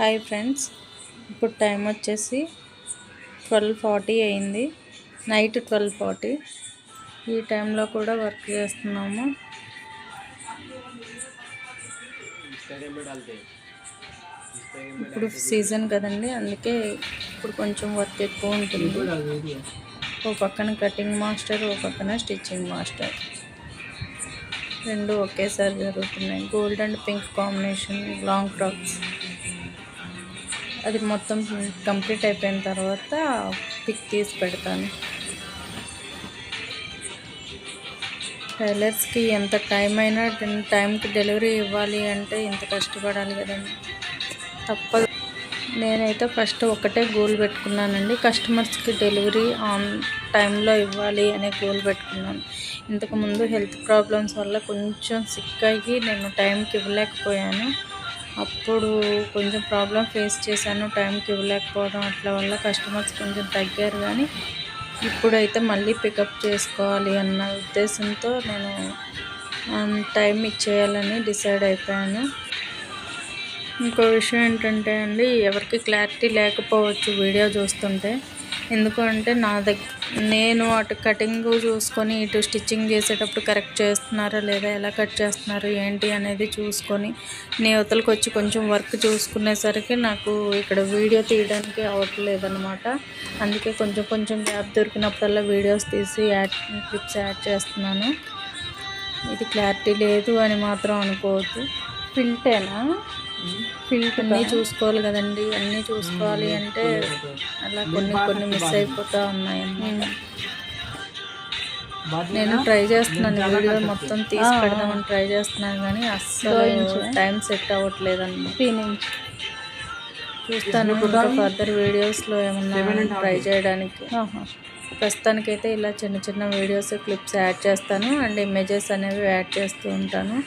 Hi friends, ఇప్పుడు time వచ్చేసి 12:40 అయింది. నైట్ 12:40. ఈ టైంలో కూడా వర్క్ చేస్తున్నాము. ఇప్పుడు సీజన్ కదండి, అందుకే ఇప్పుడు కొంచెం వర్క్ ఎక్కువ ఉంటుంది. ఓ పక్కన కటింగ్ మాస్టర్, ఓ పక్కన స్టిచ్చింగ్ మాస్టర్, రెండు ఒకేసారి జరుగుతున్నాయి. Gold and pink combination long frocks. అది మొత్తం కంప్లీట్ అయిపోయిన తర్వాత పిక్ తీసి పెడతాను. టైలర్స్కి ఎంత టైం అయినా టైంకి డెలివరీ ఇవ్వాలి అంటే ఇంత కష్టపడాలి కదండి, తప్పదు. నేనైతే ఫస్ట్ ఒకటే గోల్ పెట్టుకున్నానండి, కస్టమర్స్కి డెలివరీ ఆన్ టైంలో ఇవ్వాలి అనే గోల్ పెట్టుకున్నాను. ఇంతకుముందు హెల్త్ ప్రాబ్లమ్స్ వల్ల కొంచెం సిక్ అయ్యి నేను టైంకి ఇవ్వలేకపోయాను. అప్పుడు కొంచెం ప్రాబ్లం ఫేస్ చేశాను, టైంకి ఇవ్వలేకపోవడం అట్లా వల్ల కస్టమర్స్ కొంచెం తగ్గారు. కానీ ఇప్పుడైతే మళ్ళీ పికప్ చేసుకోవాలి అన్న ఉద్దేశంతో నేను టైం ఇచ్చేయాలని డిసైడ్ అయిపోయాను. ఇంకో విషయం ఏంటంటే అండి, ఎవరికి క్లారిటీ లేకపోవచ్చు వీడియో చూస్తుంటే. ఎందుకంటే నేను అటు కటింగ్ చూసుకొని ఇటు స్టిచ్చింగ్ చేసేటప్పుడు కరెక్ట్ చేస్తున్నారా లేదా, ఎలా కట్ చేస్తున్నారు ఏంటి అనేది చూసుకొని నేవతలకు వచ్చి కొంచెం వర్క్ చూసుకునేసరికి నాకు ఇక్కడ వీడియో తీయడానికి అవ్వట్లేదన్నమాట. అందుకే కొంచెం కొంచెం గ్యాప్ దొరికినప్పుడల్లా వీడియోస్ తీసి క్లిప్స్ యాడ్ చేస్తున్నాను. ఇది క్లారిటీ లేదు అని మాత్రం అనుకోవద్దు. ఫిల్టేనా? ఫిల్ట్ అన్నీ చూసుకోవాలి కదండి, అన్నీ చూసుకోవాలి అంటే అలా కొన్ని మిస్ అయిపోతూ ఉన్నాయన్నమాట. నేను ట్రై చేస్తున్నాను, వీడియో మొత్తం తీసి పెడదామని ట్రై చేస్తున్నాను, కానీ అస్సలు టైం సెట్ అవ్వట్లేదు అన్నమాట. చూస్తాను ఇంకా ఫర్దర్ వీడియోస్లో ఏమన్నా ట్రై చేయడానికి. ప్రస్తుతానికైతే ఇలా చిన్న చిన్న వీడియోస్ క్లిప్స్ యాడ్ చేస్తాను అండ్ ఇమేజెస్ అనేవి యాడ్ చేస్తూ ఉంటాను.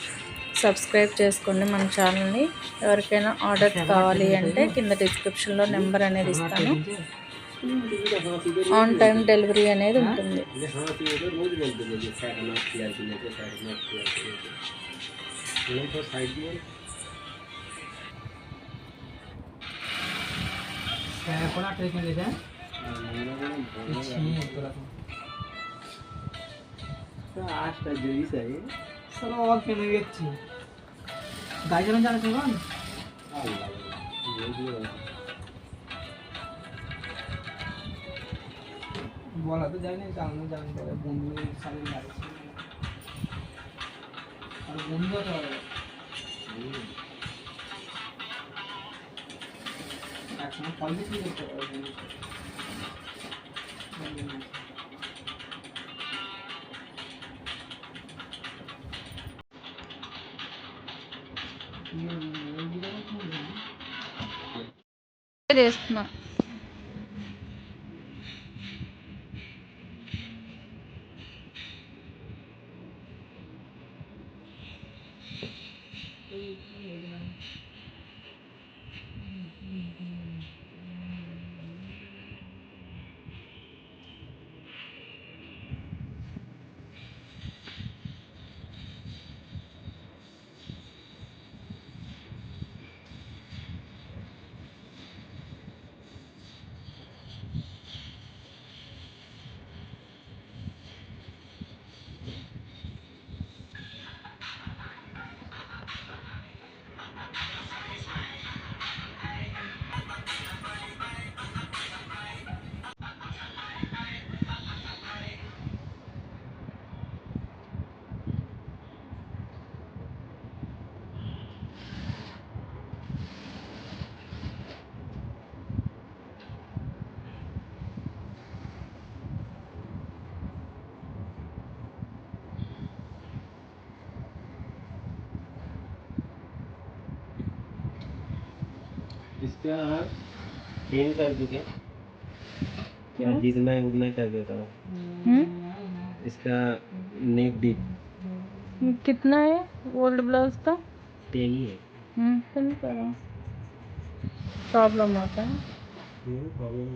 సబ్స్క్రైబ్ చేసుకోండి మన ఛానల్ని. ఎవరికైనా ఆర్డర్ కావాలి అంటే కింద డిస్క్రిప్షన్లో నెంబర్ అనేది ఇస్తాను. ఆన్ టైం డెలివరీ అనేది ఉంటుంది. বলা তো যায় না, জানো জানতে হবে বন্ধুদের সাথে লাগছে আর বন্ধু তো একসময় কল বিক্রি করতে পারবে। చేస్తున్నా इसका चेंज कर दीजिए, क्या जितना है उतना कर देता हूँ। इसका नेक डीप कितना है ओल्ड ब्लाउज का? 10 ही है। प्रॉब्लम होता है। प्रॉब्लम